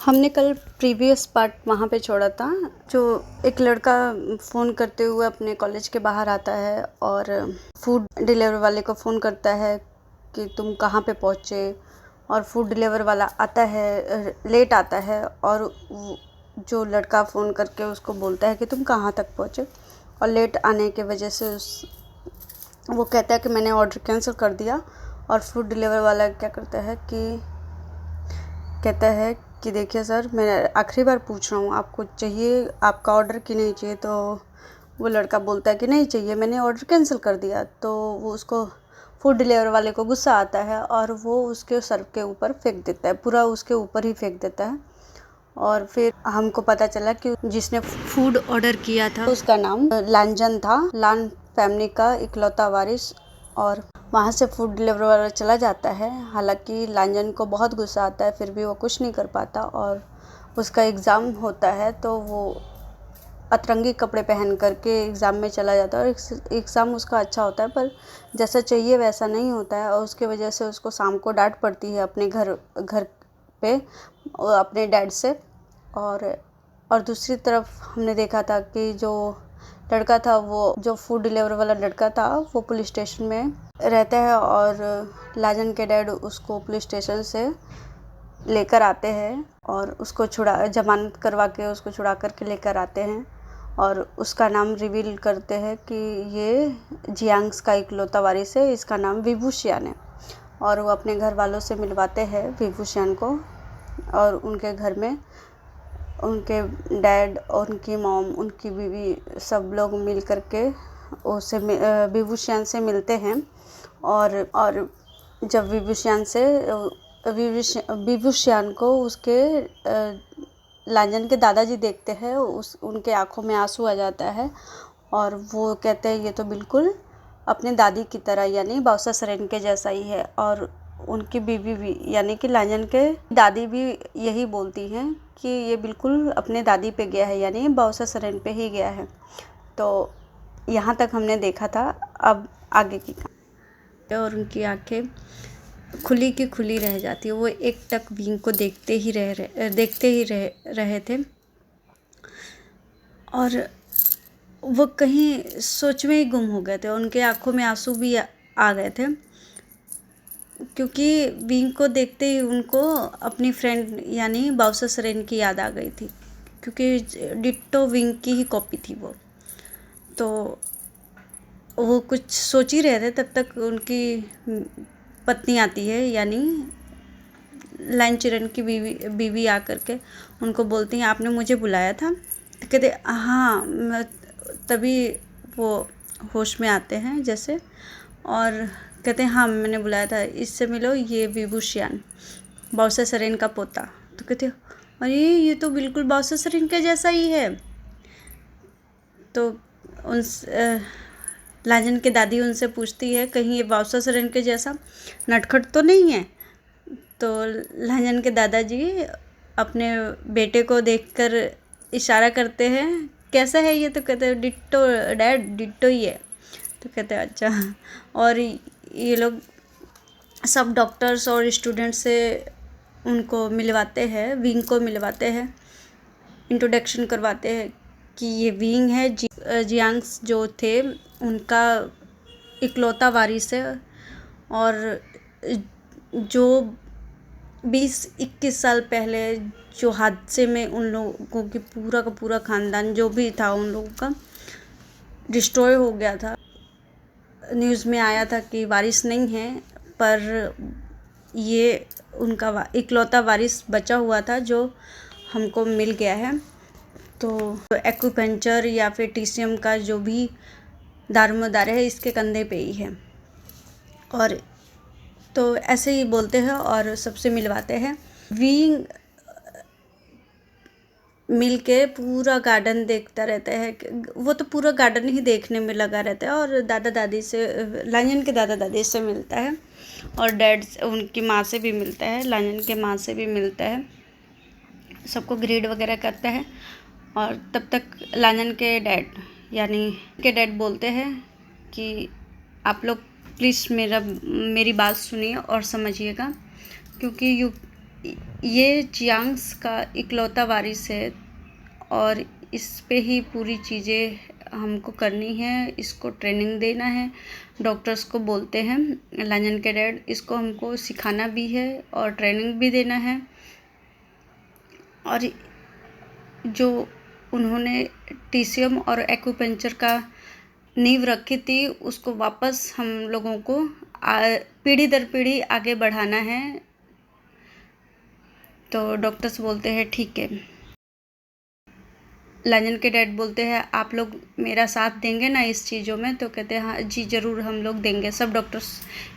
हमने कल previous part वहाँ पे छोड़ा था। जो एक लड़का फ़ोन करते हुए अपने कॉलेज के बाहर आता है और फूड डिलीवरी वाले को फ़ोन करता है कि तुम कहाँ पे पहुँचे, और फूड डिलीवरी वाला आता है, लेट आता है, और जो लड़का फ़ोन करके उसको बोलता है कि तुम कहाँ तक पहुँचे, और लेट आने की वजह से वो कहता है कि मैंने ऑर्डर कैंसिल कर दिया। और फूड डिलीवरी वाला क्या करता है कि कहता है कि देखिए सर, मैं आखिरी बार पूछ रहा हूँ, आपको चाहिए आपका ऑर्डर कि नहीं चाहिए। तो वो लड़का बोलता है कि नहीं चाहिए, मैंने ऑर्डर कैंसिल कर दिया। तो वो उसको फूड डिलीवरी वाले को गुस्सा आता है और वो उसके सर के ऊपर फेंक देता है, पूरा उसके ऊपर ही फेंक देता है। और फिर हमको पता चला कि जिसने फूड ऑर्डर किया था उसका नाम लांजन था, लान फैमिली का इकलौता वारिस। और वहाँ से फूड डिलीवरी वाला चला जाता है। हालांकि लांजन को बहुत गुस्सा आता है, फिर भी वो कुछ नहीं कर पाता। और उसका एग्ज़ाम होता है तो वो अतरंगी कपड़े पहन करके एग्ज़ाम में चला जाता है, और एग्ज़ाम उसका अच्छा होता है, पर जैसा चाहिए वैसा नहीं होता है। और उसके वजह से उसको शाम को डांट पड़ती है अपने घर पे अपने डैड से। और दूसरी तरफ हमने देखा था कि जो लड़का था, वो जो फूड डिलीवरी वाला लड़का था, वो पुलिस स्टेशन में रहता है, और लाजन के डैड उसको पुलिस स्टेशन से लेकर आते हैं और उसको जमानत करवा के उसको छुड़ा करके लेकर आते हैं। और उसका नाम रिवील करते हैं कि ये जियांग्स का इकलौता वारिस है, इसका नाम विभूषियान है। और वो अपने घर वालों से मिलवाते हैं विभूषियान को, और उनके घर में उनके डैड और उनकी मॉम, उनकी बीवी, सब लोग मिल करके उसे विभूषियान से मिलते हैं। और जब विभूषियान को उसके लांजन के दादाजी देखते हैं, उनके आंखों में आंसू आ जाता है। और वो कहते हैं ये तो बिल्कुल अपने दादी की तरह, यानी बाउसा सरेन के जैसा ही है। और उनकी बीवी भी, यानी कि लांजन के दादी भी यही बोलती हैं कि ये बिल्कुल अपने दादी पे गया है, यानी बाउसा सरेन पे ही गया है। तो यहाँ तक हमने देखा था। अब आगे की और उनकी आंखें खुली की खुली रह जाती है। वो एक टक विंग को देखते ही रहे थे, और वो कहीं सोच में ही गुम हो गए थे। उनके आंखों में आंसू भी आ गए थे, क्योंकि विंग को देखते ही उनको अपनी फ्रेंड यानी बाउसा सरेन की याद आ गई थी, क्योंकि डिट्टो विंग की ही कॉपी थी वो। तो वो कुछ सोच ही रहे थे, तब तक उनकी पत्नी आती है, यानी लांचरन की बीवी आकर के उनको बोलती हैं आपने मुझे बुलाया था। तो कहते हाँ। तभी वो होश में आते हैं जैसे, और कहते हैं हाँ मैंने बुलाया था, इससे मिलो, ये विभूषियान, बाउसा सरेन का पोता। तो कहते अरे ये तो बिल्कुल बाउसा सरेन के जैसा ही है। तो उन लाजन के दादी उनसे पूछती है कहीं ये बाउसा सरेन के जैसा नटखट तो नहीं है। तो लाजन के दादाजी अपने बेटे को देखकर इशारा करते हैं कैसा है ये। तो कहते हैं डिट्टो डैड, डिट्टो ही है। तो कहते हैं अच्छा। और ये लोग सब डॉक्टर्स और स्टूडेंट्स से उनको मिलवाते हैं, विंग को मिलवाते हैं, इंट्रोडक्शन करवाते हैं कि ये विंग है, जियांग्स जो थे उनका इकलौता वारिस है। और जो 20-21 साल पहले जो हादसे में उन लोगों की पूरा का पूरा ख़ानदान जो भी था उन लोगों का डिस्ट्रॉय हो गया था। न्यूज़ में आया था कि वारिस नहीं है, पर ये उनका इकलौता वारिस बचा हुआ था जो हमको मिल गया है। तो एक्यूपंक्चर या फिर टीसीएम का जो भी दारोमदार है इसके कंधे पे ही है। और तो ऐसे ही बोलते हैं और सबसे मिलवाते हैं। विंग मिल के पूरा गार्डन देखता रहता है, वो तो पूरा गार्डन ही देखने में लगा रहता है। और दादा दादी से, लांजन के दादा दादी से मिलता है, और डैड उनकी माँ से भी मिलता है, लांजन के माँ से भी मिलता है, सबको ग्रीड वगैरह करता है। और तब तक लांजन के डैड बोलते हैं कि आप लोग प्लीज़ मेरी बात सुनिए और समझिएगा, क्योंकि ये जियांग्स का इकलौता वारिस है और इस पे ही पूरी चीज़ें हमको करनी है, इसको ट्रेनिंग देना है। डॉक्टर्स को बोलते हैं लांजन के डैड, इसको हमको सिखाना भी है और ट्रेनिंग भी देना है। और जो उन्होंने टीसीएम और एक्यूपंक्चर का नींव रखी थी, उसको वापस हम लोगों को पीढ़ी दर पीढ़ी आगे बढ़ाना है। तो डॉक्टर्स बोलते हैं ठीक है। लांजन के डैड बोलते हैं आप लोग मेरा साथ देंगे ना इस चीज़ों में? तो कहते हैं हाँ जी ज़रूर हम लोग देंगे। सब डॉक्टर्स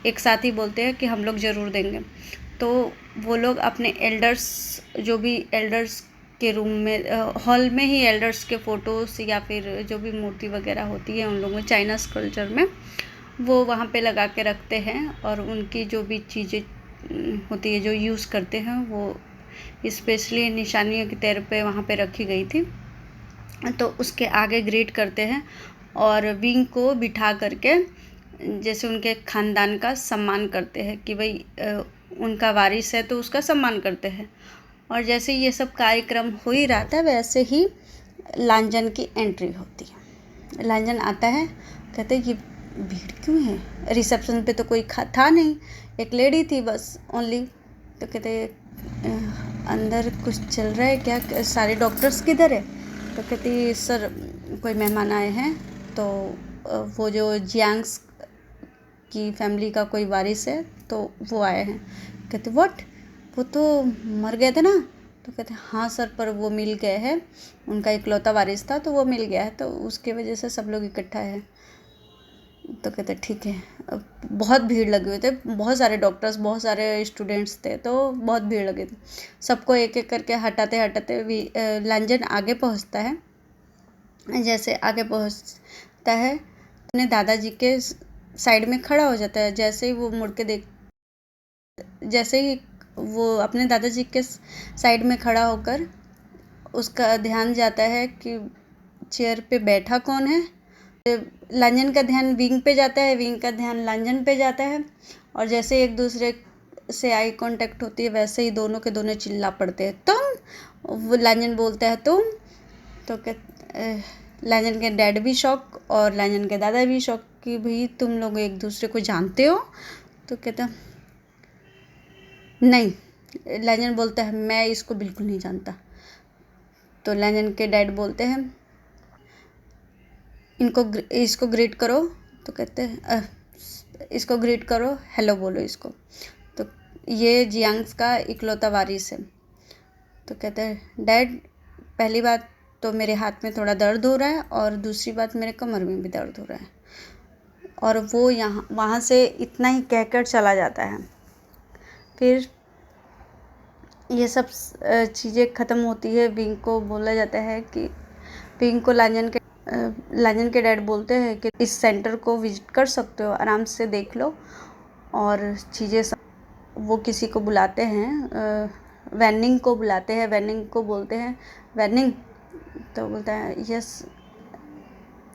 एक साथ ही बोलते हैं कि हम लोग ज़रूर देंगे। तो वो लोग अपने एल्डर्स, जो भी एल्डर्स के रूम में, हॉल में ही एल्डर्स के फ़ोटोज़ या फिर जो भी मूर्ति वगैरह होती है उन लोगों में चाइनास कल्चर में, वो वहाँ पे लगा के रखते हैं और उनकी जो भी चीज़ें होती है जो यूज़ करते हैं वो स्पेशली निशानियों के तौर पे वहाँ पे रखी गई थी। तो उसके आगे ग्रीट करते हैं और विंग को बिठा करके जैसे उनके ख़ानदान का सम्मान करते हैं कि भाई उनका वारिस है तो उसका सम्मान करते हैं। और जैसे ये सब कार्यक्रम हो ही रहा था वैसे ही लांजन की एंट्री होती है। लांजन आता है, कहते ये भीड़ क्यों है? रिसेप्शन पे तो कोई था नहीं, एक लेडी थी बस ओनली। तो कहते अंदर कुछ चल रहा है क्या? सारे डॉक्टर्स किधर है? तो कहती सर कोई मेहमान आए हैं, तो वो जो जियांग्स की फैमिली का कोई वारिस है तो वो आए हैं। कहते व्हाट, वो तो मर गए थे ना? तो कहते हाँ सर, पर वो मिल गए हैं, उनका इकलौता वारिस था तो वो मिल गया है, तो उसके वजह से सब लोग इकट्ठा है। तो कहते ठीक है। अब बहुत भीड़ लगे हुए थे, बहुत सारे डॉक्टर्स, बहुत सारे स्टूडेंट्स थे, तो बहुत भीड़ लगे थे। सबको एक एक करके हटाते हटाते भी लांजन आगे पहुंचता है। जैसे आगे पहुंचता है अपने दादाजी के साइड में खड़ा हो जाता है। जैसे ही वो मुड़ के जैसे ही वो अपने दादाजी के साइड में खड़ा होकर उसका ध्यान जाता है कि चेयर पे बैठा कौन है। लांजन का ध्यान विंग पे जाता है, विंग का ध्यान लांजन पे जाता है और जैसे एक दूसरे से आई कांटेक्ट होती है वैसे ही दोनों के दोनों चिल्ला पड़ते हैं तुम। वो लांजन बोलता है तुम। तो लांजन के डैड भी शौक और लांजन के दादा भी शौक कि भाई तुम लोग एक दूसरे को जानते हो? तो कहता नहीं। लांजन बोलता है मैं इसको बिल्कुल नहीं जानता। तो लांजन के डैड बोलते हैं इसको ग्रीट करो। तो कहते हैं इसको ग्रीट करो, हेलो बोलो इसको। तो ये जियांग्स का इकलौता वारिस है। तो कहते हैं डैड पहली बात तो मेरे हाथ में थोड़ा दर्द हो रहा है और दूसरी बात मेरे कमर में भी दर्द हो रहा है। और वो वहाँ से इतना ही कहकर चला जाता है। फिर ये सब चीज़ें ख़त्म होती है। विंग को बोला जाता है कि विंग को लांजन के डैड बोलते हैं कि इस सेंटर को विजिट कर सकते हो, आराम से देख लो और चीज़ें सब। वो किसी को बुलाते हैं, वैनिंग को बुलाते हैं। वैनिंग को बोलते हैं वैनिंग, तो बोलता है यस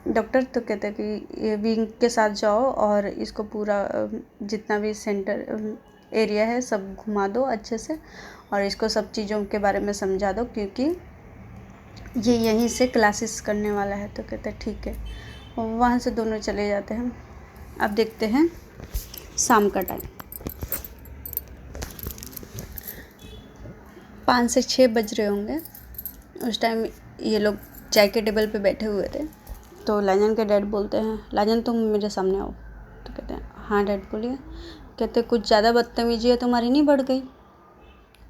डॉक्टर। तो कहते हैं कि ये विंग के साथ जाओ और इसको पूरा जितना भी सेंटर एरिया है सब घुमा दो अच्छे से और इसको सब चीज़ों के बारे में समझा दो क्योंकि ये यहीं से क्लासेस करने वाला है। तो कहते हैं ठीक है। वहाँ से दोनों चले जाते हैं। अब देखते हैं शाम का टाइम 5 से 6 बज रहे होंगे। उस टाइम ये लोग चाय के टेबल पे बैठे हुए थे। तो लांजन के डैड बोलते हैं लांजन तुम मेरे सामने आओ। तो कहते हैं हाँ डैड बोलिए। कहते कुछ ज़्यादा बदतमीजी है तुम्हारी नहीं बढ़ गई?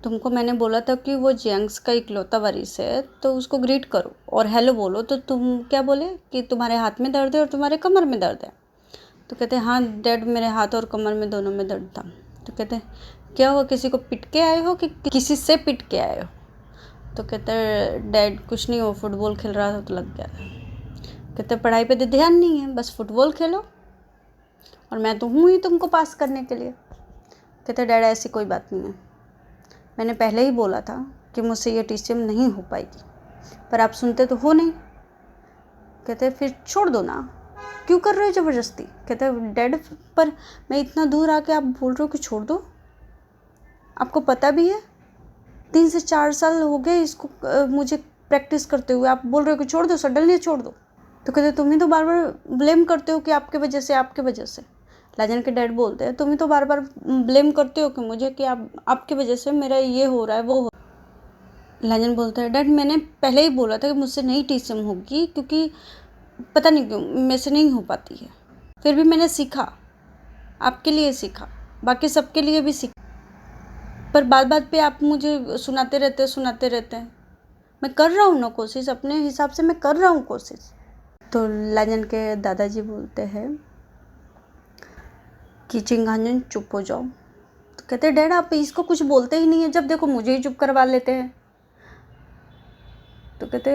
तुमको मैंने बोला था कि वो जियांग्स का इकलौता वारिस है तो उसको ग्रीट करो और हेलो बोलो, तो तुम क्या बोले कि तुम्हारे हाथ में दर्द है और तुम्हारे कमर में दर्द है? तो कहते हैं हाँ डैड मेरे हाथ और कमर में दोनों में दर्द था। तो कहते हैं क्या हुआ, किसी को पिट के आए हो कि किसी से पिट के आए हो? तो कहते हैं डैड कुछ नहीं, हो फुटबॉल खेल रहा था तो लग गया। कहते पढ़ाई पे तो ध्यान नहीं है, बस फुटबॉल खेलो और मैं तो हूँ ही तुमको पास करने के लिए। कहते डैड ऐसी कोई बात नहीं है, मैंने पहले ही बोला था कि मुझसे ये टीसीएम नहीं हो पाएगी, पर आप सुनते तो हो नहीं। कहते फिर छोड़ दो ना, क्यों कर रहे हो ज़बरदस्ती? कहते डैड पर मैं इतना दूर आके आप बोल रहे हो कि छोड़ दो, आपको पता भी है 3 से 4 साल हो गए इसको मुझे प्रैक्टिस करते हुए, आप बोल रहे हो कि छोड़ दो, सडनली छोड़ दो। तो कहते तुम ही तो बार बार ब्लेम करते हो कि आपके वजह से, आपके वजह से। लाजन के डैड बोलते हैं तुम ही तो बार बार ब्लेम करते हो कि मुझे, कि आपके वजह से मेरा ये हो रहा है, वो हो। लाजन बोलता है डैड मैंने पहले ही बोला था कि मुझसे नहीं टीचिंग होगी, क्योंकि पता नहीं क्यों मेरे से नहीं हो पाती है। फिर भी मैंने सीखा, आपके लिए सीखा, बाकी सबके लिए भी सीखा, पर बात बात पे आप मुझे सुनाते रहते हैं। मैं कर रहा हूँ ना कोशिश, अपने हिसाब से मैं कर रहा हूँ कोशिश। तो लाजन के दादाजी बोलते हैं कि चिंगांजन चुप हो जाओ। तो कहते हैं डैड आप इसको कुछ बोलते ही नहीं है, जब देखो मुझे ही चुप करवा लेते हैं। तो कहते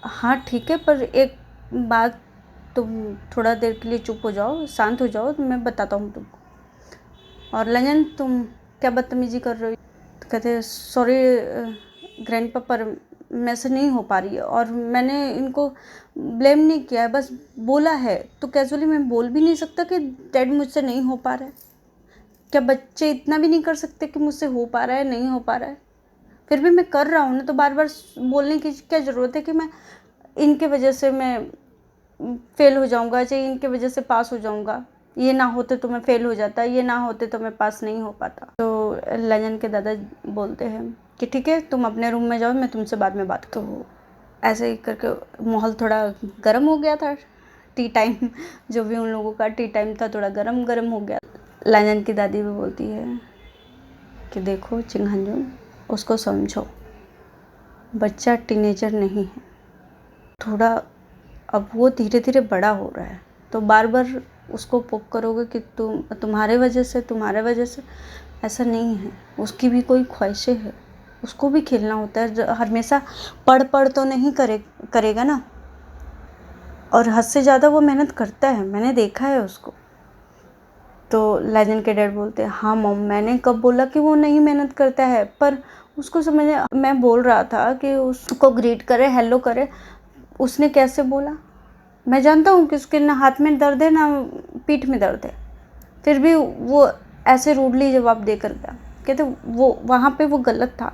हाँ ठीक है, पर एक बात, तुम थोड़ा देर के लिए चुप हो जाओ, शांत हो जाओ, मैं बताता हूँ तुमको। और लाजन तुम क्या बदतमीजी कर रही हो? तो कहते सॉरी ग्रैंडपा, पर मेरे से नहीं हो पा रही है, और मैंने इनको ब्लेम नहीं किया है, बस बोला है। तो कैजुअली मैं बोल भी नहीं सकता कि डैड मुझसे नहीं हो पा रहा है। क्या बच्चे इतना भी नहीं कर सकते कि मुझसे हो पा रहा है, नहीं हो पा रहा है? फिर भी मैं कर रहा हूँ ना, तो बार बार बोलने की क्या ज़रूरत है कि मैं इनके वजह से मैं फेल हो जाऊँगा, चाहे इनके वजह से पास हो जाऊँगा। ये ना होते तो मैं फेल हो जाता, ये ना होते तो मैं पास नहीं हो पाता। तो लाजन के दादा बोलते हैं कि ठीक है तुम अपने रूम में जाओ, मैं तुमसे बाद में बात। तो ऐसे ही करके माहौल थोड़ा गर्म हो गया था। टी टाइम जो भी उन लोगों का टी टाइम था, थोड़ा गर्म हो गया। लाजन की दादी भी बोलती है कि देखो चिंगांजन, उसको समझो, बच्चा टीनेजर नहीं है, थोड़ा अब वो धीरे धीरे बड़ा हो रहा है, तो बार बार उसको पोक करोगे कि तुम्हारे वजह से, ऐसा नहीं है। उसकी भी कोई ख्वाहिशें है, उसको भी खेलना होता है। हमेशा पढ़ तो नहीं करेगा ना, और हद से ज़्यादा वो मेहनत करता है, मैंने देखा है उसको। तो लाजन के डैड बोलते हैं हाँ मॉम, मैंने कब बोला कि वो नहीं मेहनत करता है, पर उसको समझ, मैं बोल रहा था कि उसको ग्रीट करे, हेलो करे, उसने कैसे बोला? मैं जानता हूँ कि उसके ना हाथ में दर्द है ना पीठ में दर्द है, फिर भी वो ऐसे रूडली जवाब देकर गया। कहते वो वहाँ पे वो गलत था,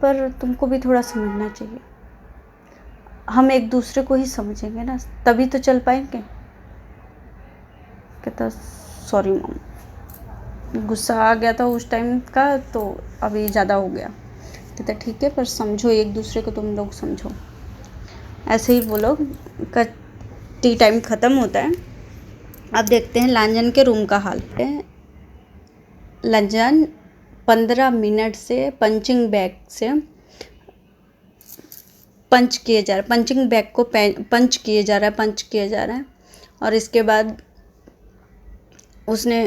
पर तुमको भी थोड़ा समझना चाहिए। हम एक दूसरे को ही समझेंगे ना, तभी तो चल पाएंगे। कहता सॉरी मॉम, गुस्सा आ गया था उस टाइम का, तो अभी ज़्यादा हो गया। कहता ठीक है, पर समझो एक दूसरे को, तुम लोग समझो। ऐसे ही वो लोग का टी टाइम ख़त्म होता है। अब देखते हैं लांजन के रूम का हाल है। लांजन 15 मिनट से पंचिंग बैग से पंचिंग बैग को पंच किए जा रहा है। और इसके बाद उसने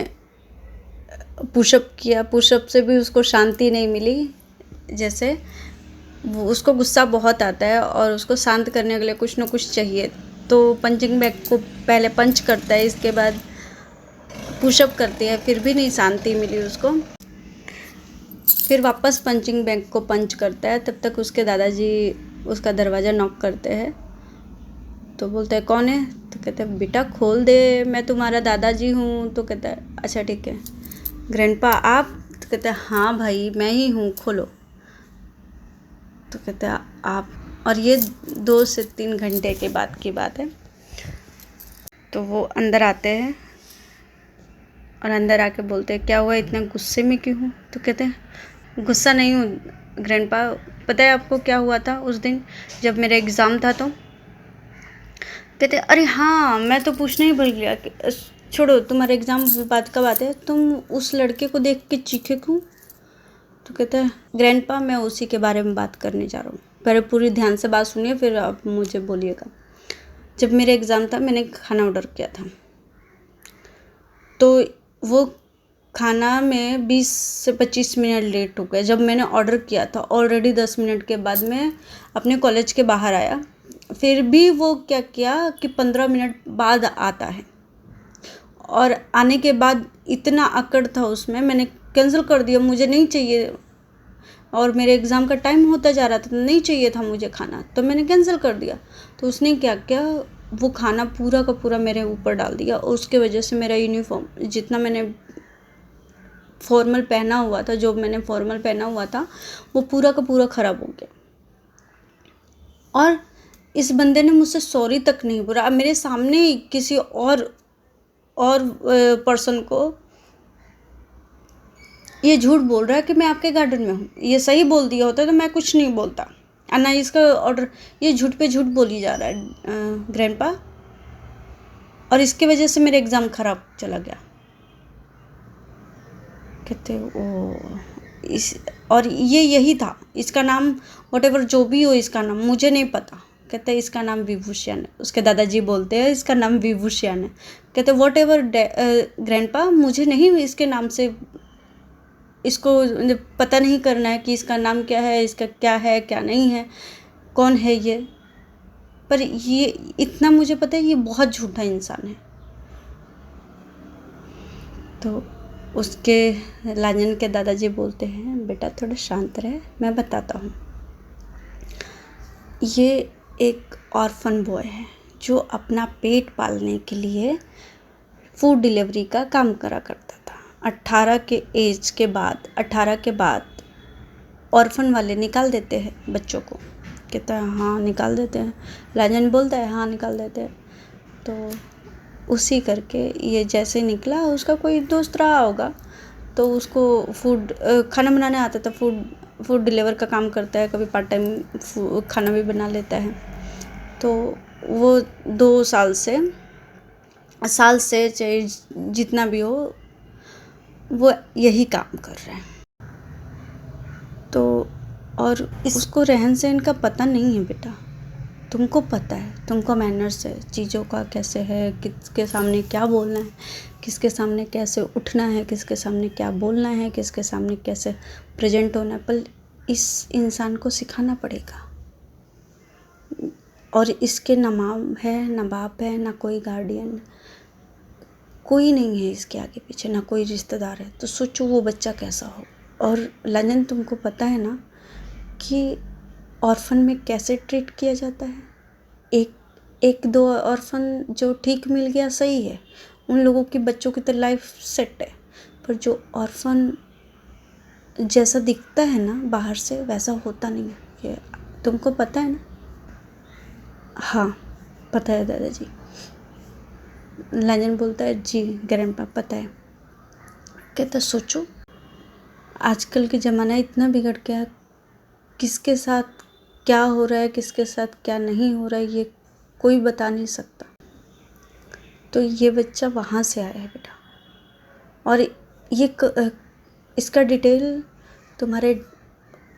पुशअप किया, पुशअप से भी उसको शांति नहीं मिली। जैसे उसको गुस्सा बहुत आता है और उसको शांत करने के लिए कुछ ना कुछ चाहिए, तो पंचिंग बैग को पहले पंच करता है, इसके बाद पुशअप करती है, फिर भी नहीं शांति मिली उसको। फिर वापस पंचिंग बैग को पंच करता है। तब तक उसके दादाजी उसका दरवाज़ा नॉक करते हैं। तो बोलता है कौन है? तो कहता है बेटा खोल दे, मैं तुम्हारा दादाजी हूँ। तो कहता है अच्छा ठीक है ग्रैंडपा आप? तो कहता है हाँ भाई मैं ही हूँ, खोलो। तो कहता है आप? और ये 2 से 3 घंटे के बाद की बात है। तो वो अंदर आते हैं और अंदर आके बोलते हैं क्या हुआ, इतना गुस्से में क्यों हूँ? तो कहते हैं गुस्सा नहीं हूँ ग्रैंडपा, पता है आपको क्या हुआ था उस दिन जब मेरा एग्ज़ाम था? तो कहते अरे हाँ मैं तो पूछना ही भूल गया, छोड़ो तुम्हारे एग्ज़ाम बात का बात है, तुम उस लड़के को देख के चीखे क्यों? तो कहता है ग्रैंडपा मैं उसी के बारे में बात करने जा रहा हूँ, पहले पूरी ध्यान से बात सुनिए फिर आप मुझे बोलिएगा। जब मेरा एग्ज़ाम था मैंने खाना ऑर्डर किया था, तो वो खाना में 20 से 25 मिनट लेट हो गया। जब मैंने ऑर्डर किया था ऑलरेडी 10 मिनट के बाद मैं अपने कॉलेज के बाहर आया, फिर भी वो क्या किया कि 15 मिनट बाद आता है। और आने के बाद इतना अकड़ था उसमें, मैंने कैंसिल कर दिया, मुझे नहीं चाहिए और मेरे एग्ज़ाम का टाइम होता जा रहा था, तो नहीं चाहिए था मुझे खाना, तो मैंने कैंसिल कर दिया। तो उसने क्या किया, वो खाना पूरा का पूरा मेरे ऊपर डाल दिया और उसके वजह से मेरा यूनिफॉर्म जितना मैंने फॉर्मल पहना हुआ था, जो मैंने फॉर्मल पहना हुआ था, वो पूरा का पूरा ख़राब हो गया। और इस बंदे ने मुझसे सॉरी तक नहीं बोला। अब मेरे सामने किसी और पर्सन को ये झूठ बोल रहा है कि मैं आपके गार्डन में हूँ। ये सही बोल दिया होता तो मैं कुछ नहीं बोलता, और ना इसका ऑर्डर। ये झूठ पे झूठ बोली जा रहा है ग्रैंडपा, और इसकी वजह से मेरा एग्ज़ाम ख़राब चला गया। कहते ओ और ये यही था, इसका नाम व्हाटएवर जो भी हो, इसका नाम मुझे नहीं पता। कहते हैं इसका नाम विभूषण है। उसके दादाजी बोलते हैं इसका नाम विभूषण है। कहते व्हाटएवर ग्रैंडपा, मुझे नहीं इसके नाम से, इसको पता नहीं करना है कि इसका नाम क्या है, इसका क्या है क्या नहीं है, कौन है ये। पर ये इतना मुझे पता है, ये बहुत झूठा इंसान है। तो उसके लाजन के दादाजी बोलते हैं बेटा थोड़ा शांत रहे, मैं बताता हूँ। ये एक ऑर्फन बॉय है जो अपना पेट पालने के लिए फूड डिलीवरी का काम करा करता था। 18 के बाद ऑर्फन वाले निकाल देते हैं बच्चों को। कहता है हाँ निकाल देते हैं। लाजन बोलता है हाँ निकाल देते हैं। तो उसी करके ये जैसे निकला, उसका कोई दोस्त रहा होगा, तो उसको खाना बनाने आता था। फूड डिलीवर का काम करता है, कभी पार्ट टाइम खाना भी बना लेता है। तो वो 2 साल से चाहे जितना भी हो, वो यही काम कर रहे हैं। तो और उसको रहन सहन का पता नहीं है बेटा, तुमको पता है, तुमको मैनर्स है चीज़ों का, कैसे है, किसके सामने क्या बोलना है, किसके सामने कैसे उठना है, किसके सामने क्या बोलना है, किसके सामने कैसे प्रेजेंट होना है। पर इस इंसान को सिखाना पड़ेगा। और इसके ना माँ है ना बाप है ना कोई गार्डियन, कोई नहीं है इसके आगे पीछे, ना कोई रिश्तेदार है। तो सोचो वो बच्चा कैसा हो। और लंदन तुमको पता है ना कि ऑर्फन में कैसे ट्रीट किया जाता है। एक दो ऑर्फन जो ठीक मिल गया सही है, उन लोगों के बच्चों की तो लाइफ सेट है। पर जो ऑर्फन जैसा दिखता है ना बाहर से, वैसा होता नहीं है। ये तुमको पता है ना? हाँ पता है दादाजी। लंदन बोलता है जी ग्रैंडपा पता है। कहता सोचो आजकल के ज़माना इतना बिगड़ गया, किसके साथ क्या हो रहा है, किसके साथ क्या नहीं हो रहा है, ये कोई बता नहीं सकता। तो ये बच्चा वहाँ से आया है बेटा। और इसका डिटेल तुम्हारे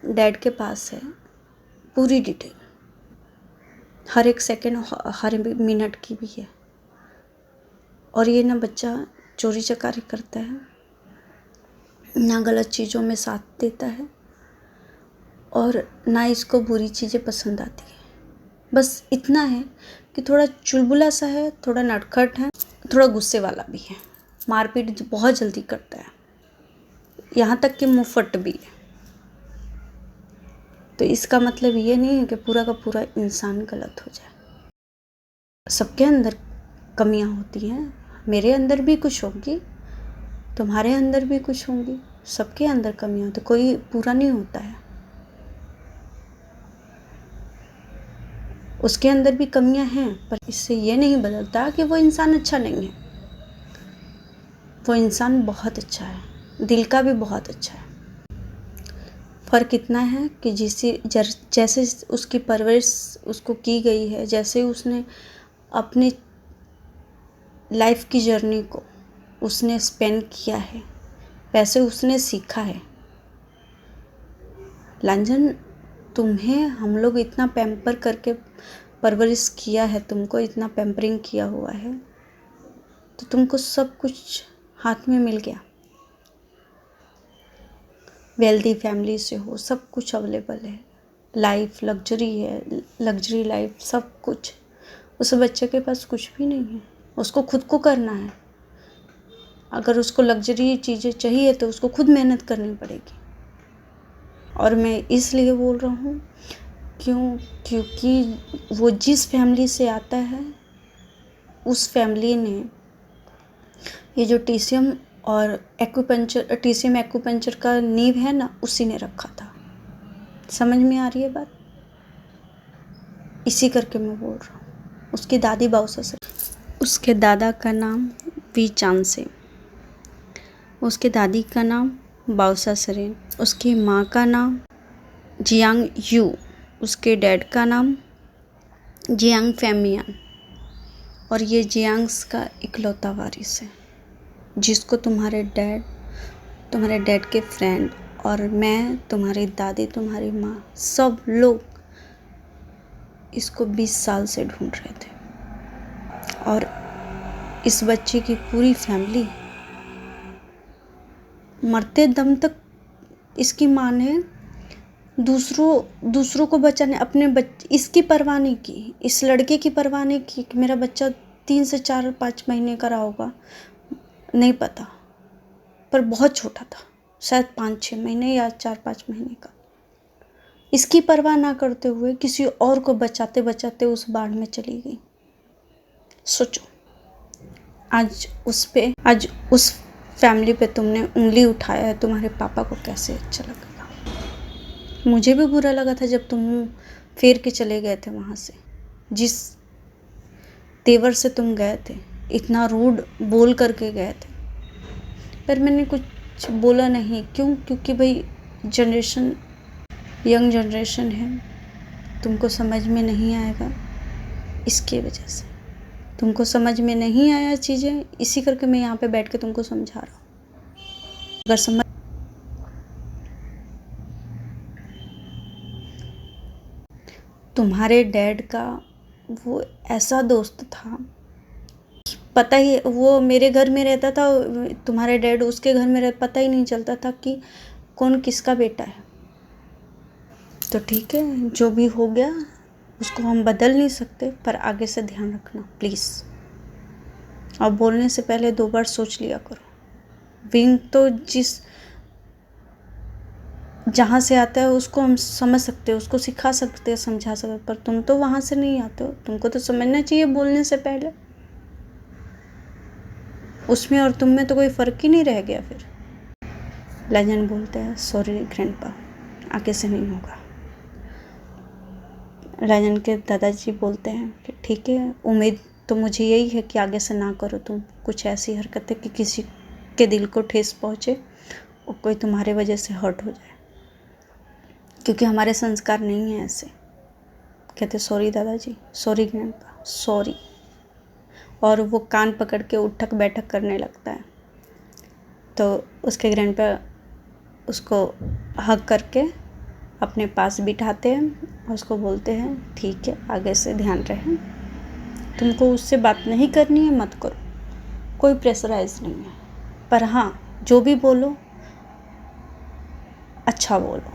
डैड के पास है, पूरी डिटेल, हर एक सेकंड हर मिनट की भी है। और ये ना बच्चा चोरी चकारी करता है, ना गलत चीज़ों में साथ देता है, और ना इसको बुरी चीज़ें पसंद आती है। बस इतना है कि थोड़ा चुलबुला सा है, थोड़ा नटखट है, थोड़ा गुस्से वाला भी है, मारपीट बहुत जल्दी करता है, यहाँ तक कि मुंहफट भी है। तो इसका मतलब ये नहीं है कि पूरा का पूरा इंसान गलत हो जाए। सबके अंदर कमियां होती हैं, मेरे अंदर भी कुछ होंगी, तुम्हारे अंदर भी कुछ होंगी, सबके अंदर कमियां होती, कोई पूरा नहीं होता है। उसके अंदर भी कमियां हैं, पर इससे ये नहीं बदलता कि वो इंसान अच्छा नहीं है। वो इंसान बहुत अच्छा है, दिल का भी बहुत अच्छा है। फ़र्क इतना है कि जैसे उसकी परवरिश उसको की गई है, जैसे उसने अपनी लाइफ की जर्नी को उसने स्पेंड किया है, वैसे उसने सीखा है। लांजन तुम्हें हम लोग इतना पैम्पर करके परवरिश किया है, तुमको इतना पैम्परिंग किया हुआ है, तो तुमको सब कुछ हाथ में मिल गया। वेल्दी फैमिली से हो, सब कुछ अवेलेबल है, लाइफ लग्जरी है, लग्जरी लाइफ सब कुछ। उस बच्चे के पास कुछ भी नहीं है, उसको खुद को करना है। अगर उसको लग्जरी चीज़ें चाहिए तो उसको खुद मेहनत करनी पड़ेगी। और मैं इसलिए बोल रहा हूँ क्योंकि वो जिस फैमिली से आता है, उस फैमिली ने ये जो TCM और एक्यूपंक्चर, टीसी में एक्यूपंक्चर का नींव है ना, उसी ने रखा था। समझ में आ रही है बात? इसी करके मैं बोल रहा हूँ। उसकी दादी बाउसा से, उसके दादा का नाम वी चांसे, उसके दादी का नाम बाउसा सरेन, उसकी माँ का नाम जियांग यू, उसके डैड का नाम जियांग फैमियान। और ये जियांग्स का इकलौता वारिस है, जिसको तुम्हारे डैड के फ्रेंड और मैं, तुम्हारी दादी, तुम्हारी माँ, सब लोग इसको 20 साल से ढूंढ रहे थे। और इस बच्चे की पूरी फैमिली मरते दम तक इसकी माँ ने दूसरों को बचाने, इसकी परवाह नहीं की, इस लड़के की परवाह नहीं की कि मेरा बच्चा 3 से 4-5 महीने का रहा होगा, नहीं पता, पर बहुत छोटा था, शायद 5-6 महीने या 4-5 महीने का। इसकी परवाह ना करते हुए किसी और को बचाते बचाते उस बाढ़ में चली गई। सोचो, आज उस फैमिली पे तुमने उंगली उठाया है, तुम्हारे पापा को कैसे अच्छा लगेगा। मुझे भी बुरा लगा था जब तुम फेर के चले गए थे वहाँ से, जिस तेवर से तुम गए थे, इतना रूड बोल करके गए थे, पर मैंने कुछ बोला नहीं। क्यों? क्योंकि भाई यंग जनरेशन है, तुमको समझ में नहीं आएगा, इसकी वजह से तुमको समझ में नहीं आया चीज़ें, इसी करके मैं यहाँ पे बैठ के तुमको समझा रहा हूँ। अगर समझ, तुम्हारे डैड का वो ऐसा दोस्त था, पता ही, वो मेरे घर में रहता था, तुम्हारे डैड उसके घर में पता ही नहीं चलता था कि कौन किसका बेटा है। तो ठीक है, जो भी हो गया उसको हम बदल नहीं सकते, पर आगे से ध्यान रखना प्लीज़। और बोलने से पहले 2 बार सोच लिया करो। विंग तो जहाँ से आता है उसको हम समझ सकते हैं, उसको सिखा सकते हैं, समझा सकते हैं, पर तुम तो वहाँ से नहीं आते हो, तुमको तो समझना चाहिए बोलने से पहले। उसमें और तुम में तो कोई फ़र्क ही नहीं रह गया फिर। लेजेंड बोलते हैं सॉरी ग्रैंडपा, आगे से नहीं होगा। लेजेंड के दादाजी बोलते हैं कि ठीक है, उम्मीद तो मुझे यही है कि आगे से ना करो तुम कुछ ऐसी हरकतें कि किसी के दिल को ठेस पहुँचे और कोई तुम्हारे वजह से हर्ट हो जाए, क्योंकि हमारे संस्कार नहीं है ऐसे। कहते सॉरी दादाजी, सॉरी ग्रैंडपा, सॉरी। और वो कान पकड़ के उठक बैठक करने लगता है, तो उसके ग्रैंडपा उसको हग करके अपने पास बिठाते हैं और उसको बोलते हैं ठीक है, आगे से ध्यान रहे, तुमको उससे बात नहीं करनी है मत करो, कोई प्रेशराइज नहीं है, पर हाँ जो भी बोलो अच्छा बोलो,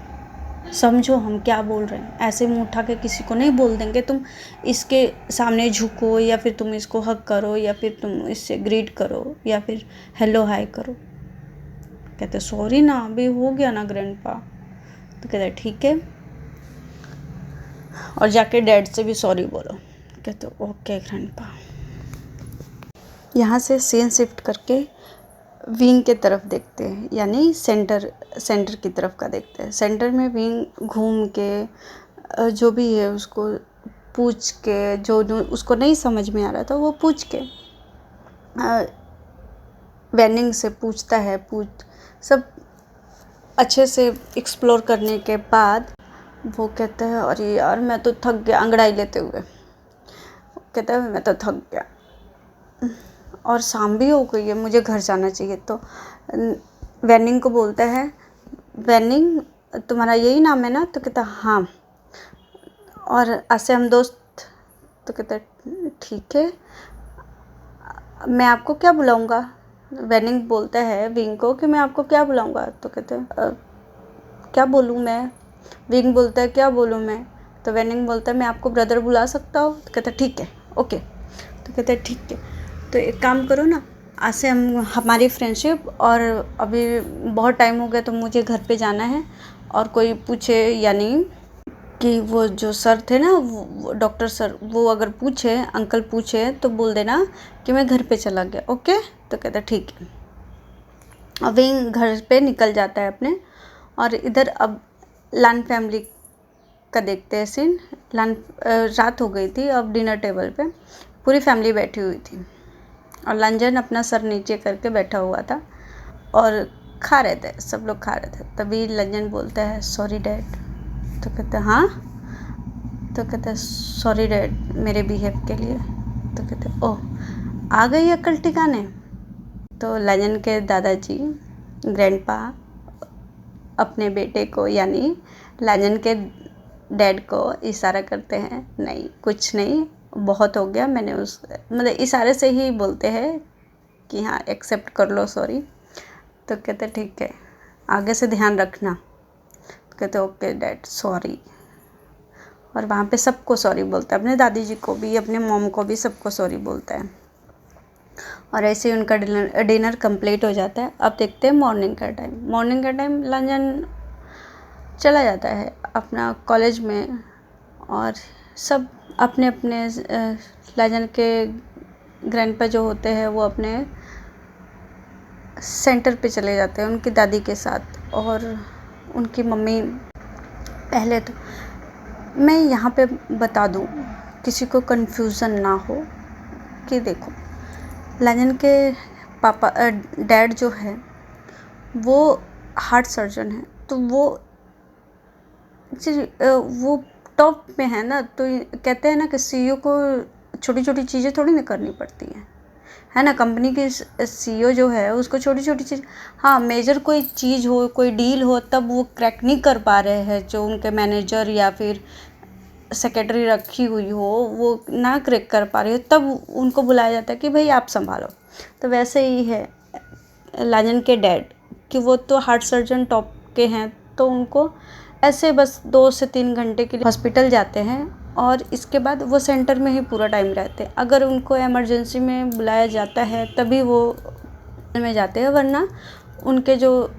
समझो हम क्या बोल रहे हैं। ऐसे मुंह उठा के किसी को नहीं बोल देंगे, तुम इसके सामने झुको या फिर तुम इसको हग करो या फिर तुम इससे ग्रीट करो या फिर हेलो हाय करो। कहते सॉरी ना, अभी हो गया ना ग्रैंडपा। तो कहते ठीक है, और जाके डैड से भी सॉरी बोलो। कहते ओके ग्रैंडपा। यहाँ से सीन शिफ्ट करके विंग के तरफ देखते हैं, यानी सेंटर की तरफ का देखते हैं। सेंटर में विंग घूम के जो भी है उसको पूछ के, जो उसको नहीं समझ में आ रहा था वो पूछ के वेनिंग से पूछता है, सब अच्छे से एक्सप्लोर करने के बाद वो कहता है अरे यार मैं तो थक गया, अंगड़ाई लेते हुए कहता है मैं तो थक गया और शाम भी हो गई है, मुझे घर जाना चाहिए। तो वेनिंग को बोलता है वेनिंग तुम्हारा यही नाम है ना? तो कहता हाँ, और आज से हम दोस्त। तो कहता ठीक है, मैं आपको क्या बुलाऊंगा? वेनिंग बोलता है विंग को कि मैं आपको क्या बुलाऊंगा? तो कहते क्या बोलूँ मैं? विंग बोलता है क्या बोलूँ मैं? तो वेनिंग बोलता है मैं आपको ब्रदर बुला सकता हूँ? तो कहता ठीक है ओके। तो कहता है ठीक है, तो एक काम करो ना, आज से हमारी फ्रेंडशिप, और अभी बहुत टाइम हो गया तो मुझे घर पे जाना है, और कोई पूछे यानी कि वो जो सर थे ना, वो डॉक्टर सर, वो अगर पूछे, अंकल पूछे तो बोल देना कि मैं घर पे चला गया। ओके? तो कहता ठीक है। अभी घर पे निकल जाता है अपने। और इधर अब लान फैमिली का देखते हैं सीन। रात हो गई थी, अब डिनर टेबल पे पूरी फैमिली बैठी हुई थी और लंजन अपना सर नीचे करके बैठा हुआ था और खा रहे थे, सब लोग खा रहे थे। तभी लंजन बोलता है सॉरी डैड। तो कहते हैं हाँ, तो कहते हैं सॉरी डैड मेरे बिहेव के लिए। तो कहते हैं ओह आ गई अकल ठिकाने। तो लंजन के दादाजी ग्रैंडपा अपने बेटे को यानी लंजन के डैड को इशारा करते हैं, नहीं कुछ नहीं, बहुत हो गया, मैंने उस मतलब इशारे से ही बोलते हैं कि हाँ एक्सेप्ट कर लो सॉरी। तो कहते ठीक है आगे से ध्यान रखना। तो कहते ओके डैड सॉरी। और वहाँ पे सबको सॉरी बोलता है, अपने दादी जी को भी, अपने मॉम को भी, सबको सॉरी बोलता है। और ऐसे ही उनका डिनर कंप्लीट हो जाता है। अब देखते हैं मॉर्निंग का टाइम। मॉर्निंग का टाइम लंजन चला जाता है अपना कॉलेज में और सब अपने अपने लंजन के ग्रैंडपा जो होते हैं वो अपने सेंटर पे चले जाते हैं उनकी दादी के साथ। और उनकी मम्मी, पहले तो मैं यहाँ पे बता दूँ किसी को कन्फ्यूज़न ना हो कि देखो लंजन के पापा डैड जो है वो हार्ट सर्जन है, तो वो टॉप में है ना। तो कहते हैं ना कि सीईओ को छोटी छोटी चीज़ें थोड़ी ना करनी पड़ती हैं, है ना। कंपनी के सीईओ जो है उसको छोटी छोटी चीज़, हाँ मेजर कोई चीज़ हो, कोई डील हो, तब वो क्रैक नहीं कर पा रहे हैं, जो उनके मैनेजर या फिर सेक्रेटरी रखी हुई हो वो ना क्रैक कर पा रही हो, तब उनको बुलाया जाता है कि भाई आप संभालो। तो वैसे ही है लंजन के डैड कि वो तो हार्ट सर्जन टॉप के हैं, तो उनको ऐसे बस 2 से 3 घंटे के लिए हॉस्पिटल जाते हैं और इसके बाद वो सेंटर में ही पूरा टाइम रहते हैं। अगर उनको इमरजेंसी में बुलाया जाता है तभी वो में जाते हैं, वरना उनके जो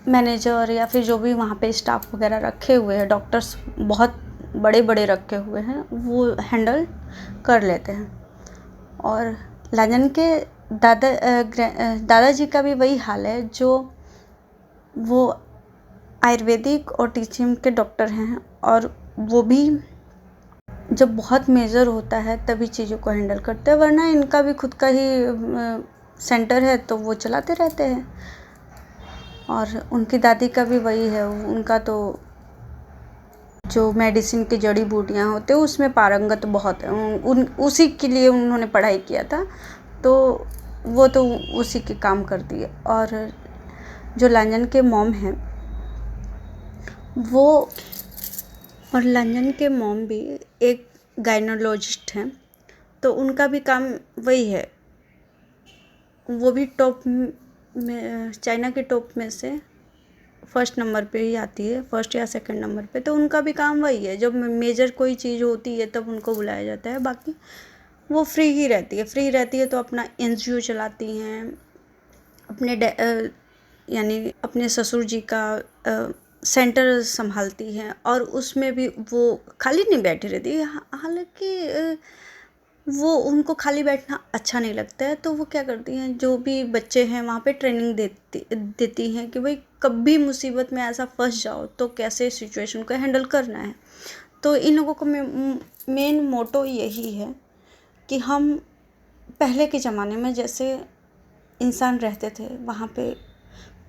मैनेजर या फिर जो भी वहाँ पे स्टाफ वगैरह रखे हुए हैं, डॉक्टर्स बहुत बड़े बड़े रखे हुए हैं, वो हैंडल कर लेते हैं। और लंजन के दादाजी का भी वही हाल है, जो वो आयुर्वेदिक और टीचिंग के डॉक्टर हैं और वो भी जब बहुत मेजर होता है तभी चीज़ों को हैंडल करते हैं, वरना इनका भी खुद का ही सेंटर है तो वो चलाते रहते हैं। और उनकी दादी का भी वही है, उनका तो जो मेडिसिन की जड़ी बूटियाँ होते हैं उसमें पारंगत बहुत है, उसी के लिए उन्होंने पढ़ाई किया था, तो वो तो उसी के काम करती है। और जो लंजन के मॉम हैं वो, और लंजन के मॉम भी एक गायनोलॉजिस्ट हैं, तो उनका भी काम वही है। वो भी टॉप में, चाइना के टॉप में से फर्स्ट नंबर पे ही आती है, फर्स्ट या सेकंड नंबर पे। तो उनका भी काम वही है, जब मेजर कोई चीज़ होती है तब उनको बुलाया जाता है, बाकी वो फ्री ही रहती है। फ्री रहती है तो अपना एनजीओ चलाती हैं, अपने यानी अपने ससुर जी का सेंटर संभालती हैं, और उसमें भी वो खाली नहीं बैठी रहती। हालांकि वो उनको खाली बैठना अच्छा नहीं लगता है, तो वो क्या करती हैं, जो भी बच्चे हैं वहाँ पे ट्रेनिंग देती हैं कि भाई कभी मुसीबत में ऐसा फंस जाओ तो कैसे सिचुएशन को हैंडल करना है। तो इन लोगों को मेन मोटो यही है कि हम पहले के ज़माने में जैसे इंसान रहते थे, वहाँ पे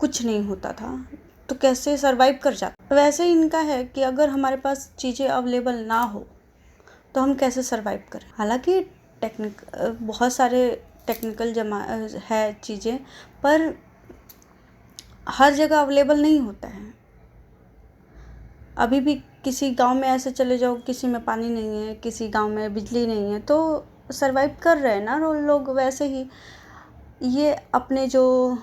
कुछ नहीं होता था तो कैसे सरवाइव कर जाते, वैसे इनका है कि अगर हमारे पास चीज़ें अवेलेबल ना हो तो हम कैसे सरवाइव करें। हालांकि बहुत सारे टेक्निकल है चीज़ें, पर हर जगह अवेलेबल नहीं होता है। अभी भी किसी गांव में ऐसे चले जाओ, किसी में पानी नहीं है, किसी गांव में बिजली नहीं है, तो सरवाइव कर रहे हैं ना लोग। वैसे ही ये अपने जो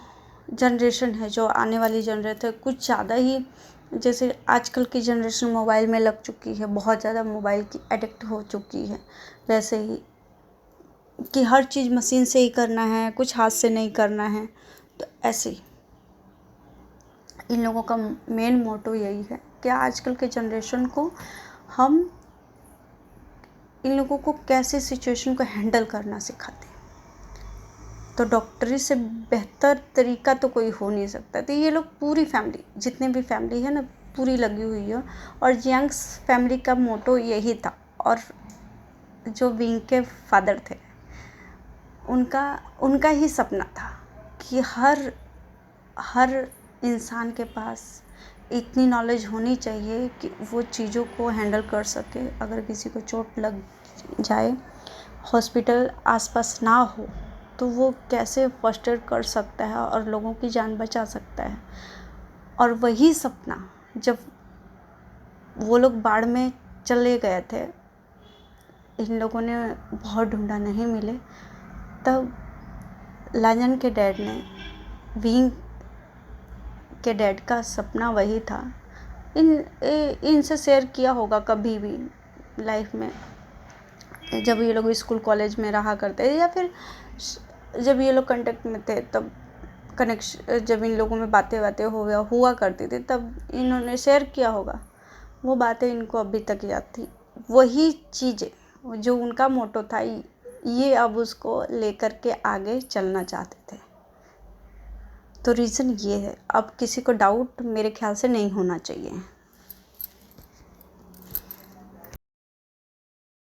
जनरेशन है, जो आने वाली जनरेशन है, कुछ ज़्यादा ही, जैसे आजकल की जनरेशन मोबाइल में लग चुकी है, बहुत ज़्यादा मोबाइल की एडिक्ट हो चुकी है। वैसे ही कि हर चीज़ मशीन से ही करना है, कुछ हाथ से नहीं करना है। तो ऐसे ही इन लोगों का मेन मोटो यही है कि आजकल के जनरेशन को हम इन लोगों को कैसे सिचुएशन को हैंडल करना सिखाते हैं। तो डॉक्टरी से बेहतर तरीका तो कोई हो नहीं सकता। तो ये लोग पूरी फैमिली, जितने भी फैमिली है ना, पूरी लगी हुई है। और यंग्स फैमिली का मोटो यही था। और जो विंग के फादर थे, उनका ही सपना था कि हर इंसान के पास इतनी नॉलेज होनी चाहिए कि वो चीज़ों को हैंडल कर सके। अगर किसी को चोट लग जाए, हॉस्पिटल आसपास ना हो, तो वो कैसे फर्स्ट एड कर सकता है और लोगों की जान बचा सकता है। और वही सपना जब वो लोग बाढ़ में चले गए थे, इन लोगों ने बहुत ढूंढा, नहीं मिले, तब लाजन के डैड ने, विंग के डैड का सपना वही था। इनसे शेयर किया होगा कभी भी लाइफ में, जब ये लोग स्कूल कॉलेज में रहा करते या फिर जब ये लोग कांटेक्ट में थे, तब कनेक्शन, जब इन लोगों में बातें हुआ करती थी, तब इन्होंने शेयर किया होगा। वो बातें इनको अभी तक याद थी। वही चीज़ें जो उनका मोटो था, ये अब उसको लेकर के आगे चलना चाहते थे। तो रीज़न ये है। अब किसी को डाउट मेरे ख्याल से नहीं होना चाहिए।